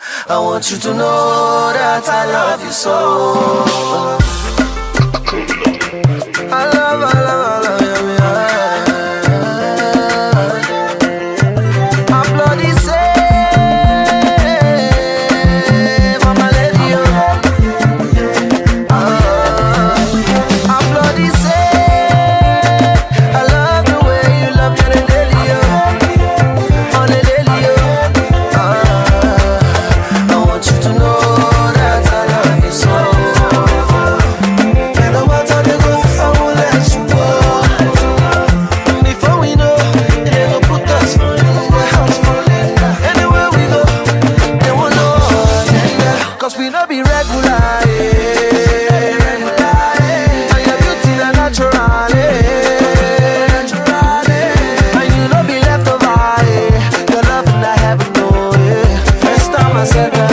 I want you to know that I love you so. I love you, yeah. I'm bloody safe, I'm a lady, I'm bloody safe. I love the way you love me on the daily, on the daily, I want you to know that I love you so. And no matter the go, I won't let you go. Before we know, they gon' put us for you. Anywhere we go, they won't know our agenda. 'Cause we no be regular, yeah. And your beauty na natural, yeah. And you no be left over, yeah. Your love in the heaven, oh, yeah. First time I said that.